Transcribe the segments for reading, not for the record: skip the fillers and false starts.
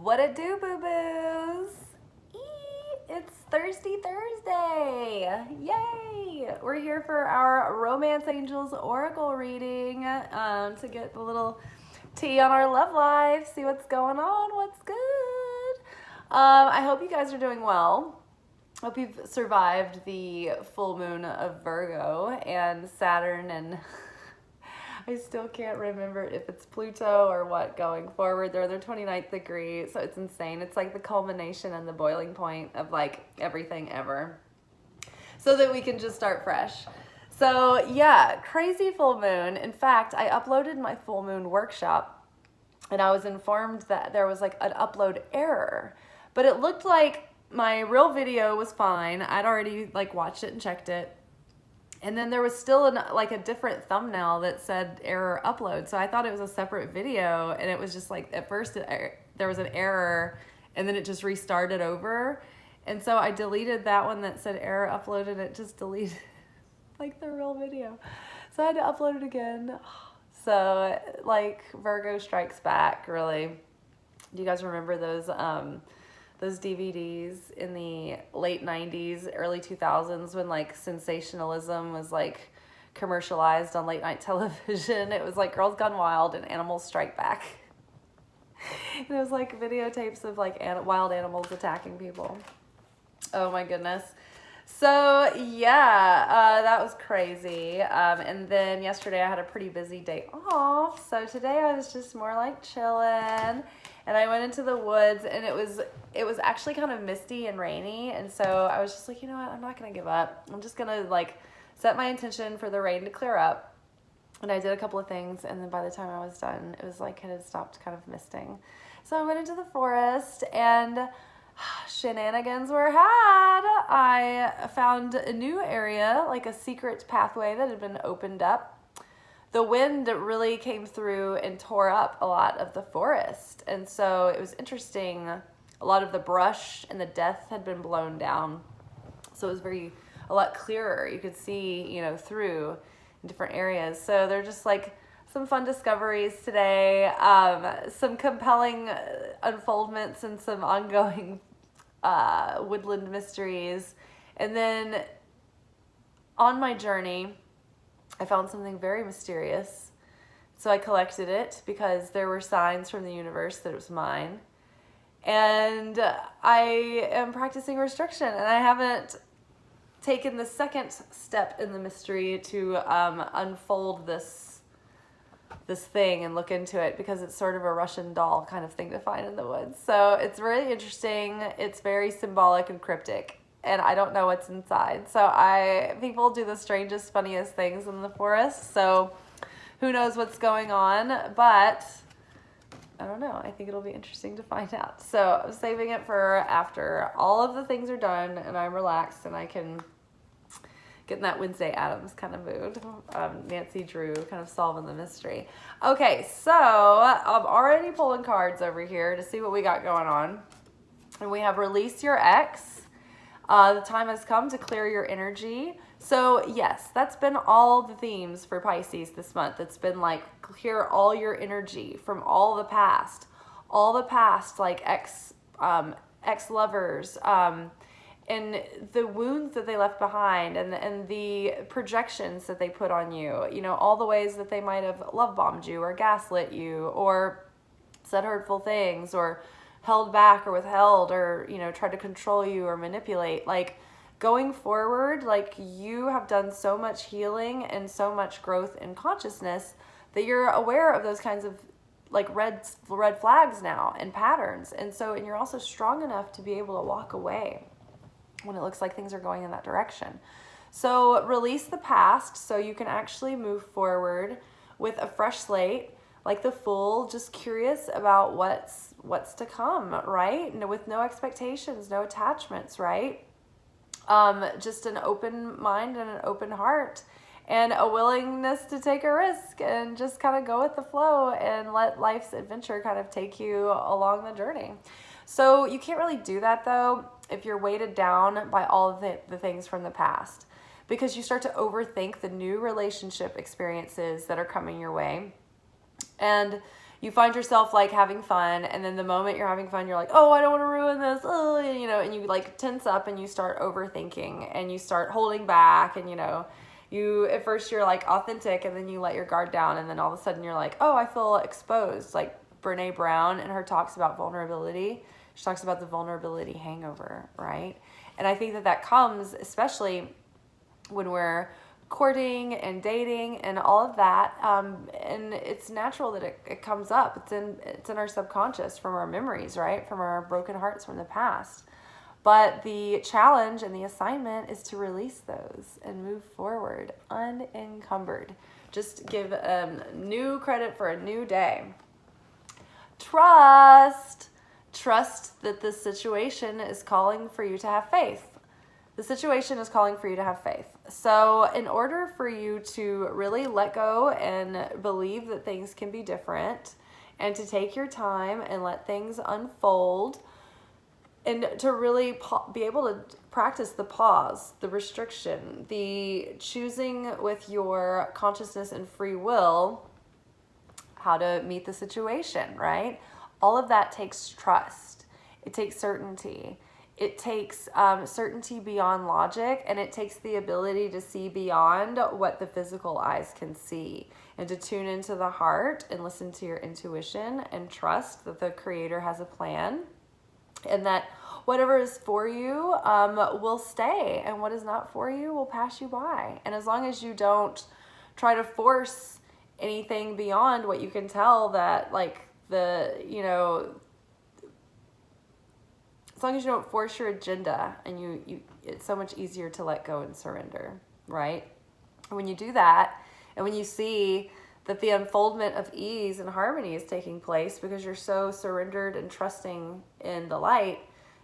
What it do, boo-boos? It's Thursty Thursday. Yay! We're here for our Romance Angels Oracle reading to get a little tea on our love life, see what's going on, what's good. I hope you guys are doing well. Hope you've survived the full moon of Virgo and Saturn and I still can't remember if it's Pluto or what going forward. They're their 29th degree, so it's insane. It's like the culmination and the boiling point of like everything ever. So that we can just start fresh. So yeah, crazy full moon. In fact, I uploaded my full moon workshop and I was informed that there was like an upload error. But it looked like my real video was fine. I'd already like watched it and checked it. And then there was still a different thumbnail that said error upload. So I thought it was a separate video, and it was just like, at first there was an error, and then it just restarted over. And so I deleted that one that said error upload, and it just deleted like the real video. So I had to upload it again. So like Virgo strikes back, really. Do you guys remember those DVDs in the late 90s, early 2000s when like sensationalism was like commercialized on late night television? It was like Girls Gone Wild and Animals Strike Back. And it was like videotapes of like wild animals attacking people. Oh my goodness. So yeah, that was crazy. And then yesterday I had a pretty busy day off. So today I was just more like chilling. And I went into the woods, and it was actually kind of misty and rainy. And so I was just like, you know what? I'm not going to give up. I'm just going to like set my intention for the rain to clear up. And I did a couple of things. And then by the time I was done, it was like it had stopped kind of misting. So I went into the forest, and shenanigans were had. I found a new area, like a secret pathway that had been opened up. The wind really came through and tore up a lot of the forest. And so it was interesting. A lot of the brush and the death had been blown down. So it was a lot clearer. You could see, through in different areas. So they're just like some fun discoveries today, some compelling unfoldments and some ongoing woodland mysteries. And then on my journey, I found something very mysterious. So I collected it because there were signs from the universe that it was mine. And I am practicing restriction, and I haven't taken the second step in the mystery to unfold this thing and look into it, because it's sort of a Russian doll kind of thing to find in the woods. So it's really interesting. It's very symbolic and cryptic. And I don't know what's inside. So people do the strangest, funniest things in the forest. So who knows what's going on, but I don't know. I think it'll be interesting to find out. So I'm saving it for after all of the things are done and I'm relaxed and I can get in that Wednesday Addams kind of mood. Nancy Drew kind of solving the mystery. Okay, so I'm already pulling cards over here to see what we got going on. And we have Release Your Ex. The time has come to clear your energy. So yes, that's been all the themes for Pisces this month. It's been like clear all your energy from all the past like ex-lovers, and the wounds that they left behind, and the projections that they put on you, all the ways that they might have love bombed you or gaslit you or said hurtful things or held back or withheld or, tried to control you or manipulate. Like going forward, like you have done so much healing and so much growth in consciousness that you're aware of those kinds of like red flags now and patterns. And you're also strong enough to be able to walk away when it looks like things are going in that direction. So release the past so you can actually move forward with a fresh slate, like the Fool, just curious about what's to come, right? With no expectations, no attachments, right? Just an open mind and an open heart and a willingness to take a risk and just kind of go with the flow and let life's adventure kind of take you along the journey. So you can't really do that though if you're weighted down by all of the things from the past, because you start to overthink the new relationship experiences that are coming your way. And you find yourself like having fun, and then the moment you're having fun, you're like, oh, I don't want to ruin this, oh, you know, and you like tense up and you start overthinking and you start holding back, and you know, you at first you're like authentic, and then you let your guard down, and then all of a sudden you're like, oh, I feel exposed. Like Brene Brown in her talks about vulnerability, she talks about the vulnerability hangover, right? And I think that that comes especially when we're courting and dating and all of that, and it's natural that it comes up. It's in our subconscious from our memories, right? From our broken hearts from the past. But the challenge and the assignment is to release those and move forward unencumbered. Just give new credit for a new day. Trust that this situation is calling for you to have faith. The situation is calling for you to have faith. So in order for you to really let go and believe that things can be different, and to take your time and let things unfold, and to really be able to practice the pause, the restriction, the choosing with your consciousness and free will how to meet the situation, right? All of that takes trust. It takes certainty. It takes certainty beyond logic, and it takes the ability to see beyond what the physical eyes can see, and to tune into the heart and listen to your intuition and trust that the Creator has a plan, and that whatever is for you will stay, and what is not for you will pass you by. And as long as you don't try to force anything beyond what you can tell, that like you know, as long as you don't force your agenda, and you it's so much easier to let go and surrender, right? And when you do that, and when you see that the unfoldment of ease and harmony is taking place because you're so surrendered and trusting in the light,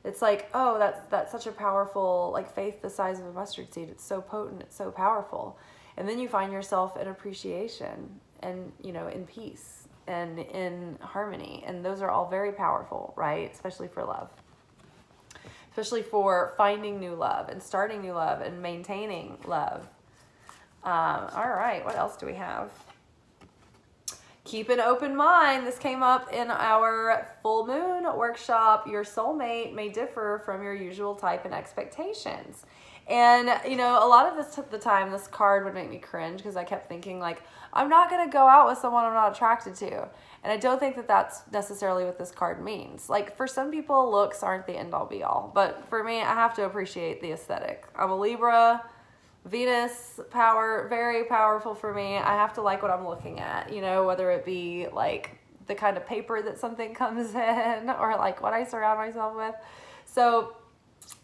it's like, oh, that's such a powerful, like faith the size of a mustard seed. It's so potent, it's so powerful. And then you find yourself in appreciation and, you know, in peace and in harmony. And those are all very powerful, right? Especially for love. Especially for finding new love and starting new love and maintaining love. All right, what else do we have? Keep an open mind. This came up in our full moon workshop. Your soulmate may differ from your usual type and expectations. And, you know, a lot of the time, this card would make me cringe because I kept thinking, like, I'm not going to go out with someone I'm not attracted to. And I don't think that that's necessarily what this card means. Like, for some people, looks aren't the end-all be-all. But for me, I have to appreciate the aesthetic. I'm a Libra. Venus power, very powerful for me. I have to like what I'm looking at, you know, whether it be like the kind of paper that something comes in, or like what I surround myself with. So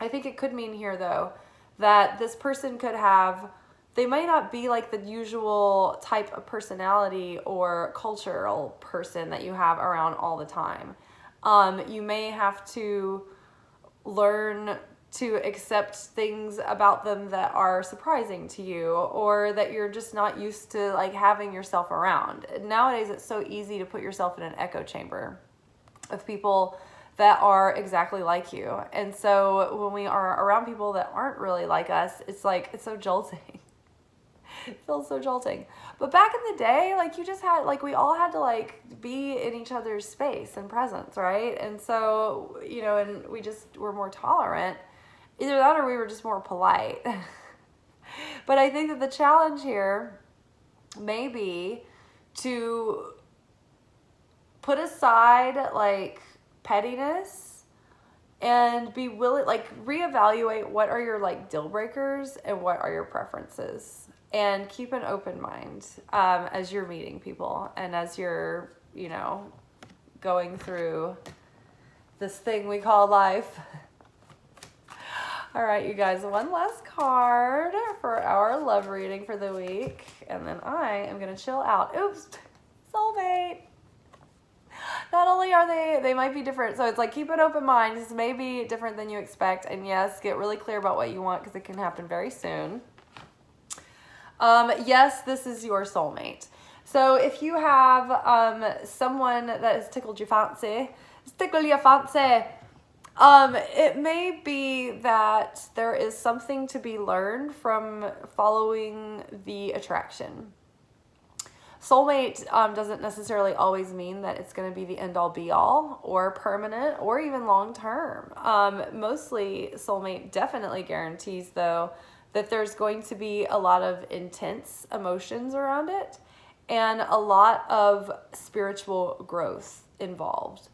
I think it could mean here, though, that this person could have, they might not be like the usual type of personality or cultural person that you have around all the time. You may have to learn to accept things about them that are surprising to you, or that you're just not used to like having yourself around. Nowadays, it's so easy to put yourself in an echo chamber of people that are exactly like you. And so when we are around people that aren't really like us, it's like, it's so jolting. It feels so jolting. But back in the day, like you just had, like we all had to like be in each other's space and presence, right? And so, you know, and we just were more tolerant. Either that or we were just more polite. But I think that the challenge here may be to put aside like pettiness and be willing, like reevaluate what are your like deal breakers and what are your preferences, and keep an open mind as you're meeting people and as you're, you know, going through this thing we call life. All right, you guys, one last card for our love reading for the week, and then I am going to chill out. Oops, soulmate. Not only are they might be different, so it's like keep an open mind. This may be different than you expect, and yes, get really clear about what you want because it can happen very soon. Yes, this is your soulmate. So if you have someone that has tickled your fancy, it may be that there is something to be learned from following the attraction. Soulmate doesn't necessarily always mean that it's going to be the end-all be-all or permanent or even long-term. Mostly soulmate definitely guarantees, though, that there's going to be a lot of intense emotions around it and a lot of spiritual growth involved.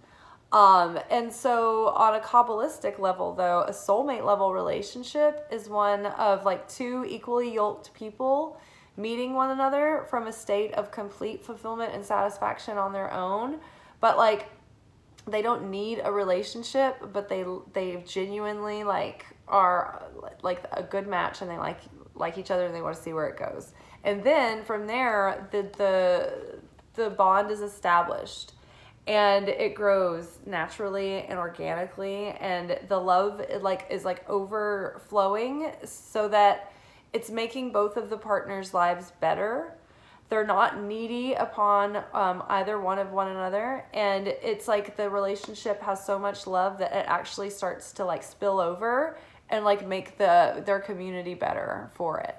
And so on a Kabbalistic level, though, a soulmate level relationship is one of like two equally yoked people meeting one another from a state of complete fulfillment and satisfaction on their own. But like, they don't need a relationship, but they genuinely like are like a good match, and they like each other, and they want to see where it goes. And then from there, the bond is established, and it grows naturally and organically, and the love is overflowing, so that it's making both of the partners' lives better. They're not needy upon either one another, and it's like the relationship has so much love that it actually starts to like spill over and like make their community better for it.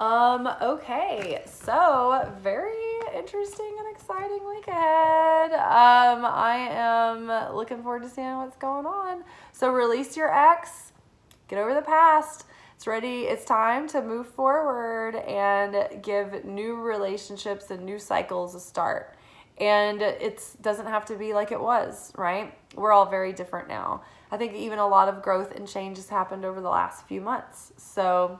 Okay, so very interesting and exciting week ahead. I am looking forward to seeing what's going on. So release your ex, get over the past. It's ready. It's time to move forward and give new relationships and new cycles a start. And it doesn't have to be like it was, right? We're all very different now. I think even a lot of growth and change has happened over the last few months. So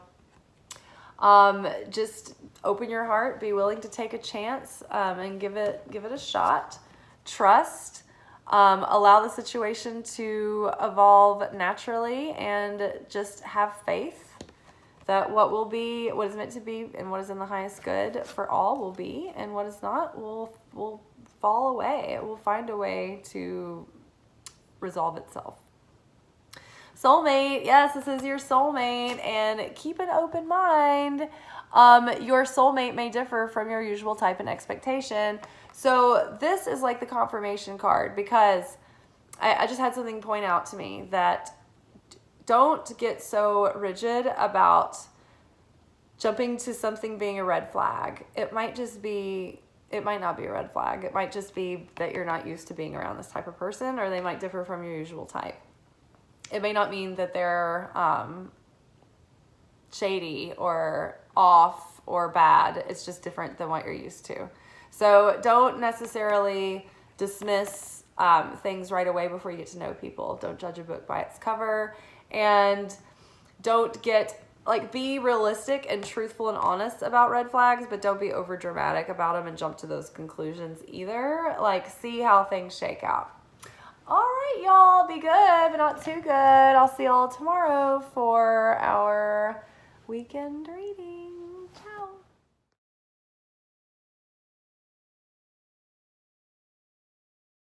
just open your heart, be willing to take a chance, and give it a shot. Trust. Allow the situation to evolve naturally, and just have faith that what is meant to be and what is in the highest good for all will be, and what is not will fall away. It will find a way to resolve itself. Soulmate, yes, this is your soulmate, and keep an open mind. Your soulmate may differ from your usual type and expectation. So this is like the confirmation card, because I just had something point out to me that don't get so rigid about jumping to something being a red flag. It might not be a red flag. It might just be that you're not used to being around this type of person, or they might differ from your usual type. It may not mean that they're shady or off or bad. It's just different than what you're used to. So don't necessarily dismiss things right away before you get to know people. Don't judge a book by its cover, and don't be realistic and truthful and honest about red flags, but don't be over dramatic about them and jump to those conclusions either. Like, see how things shake out. All right, y'all, be good, but not too good. I'll see y'all tomorrow for our weekend reading. Ciao.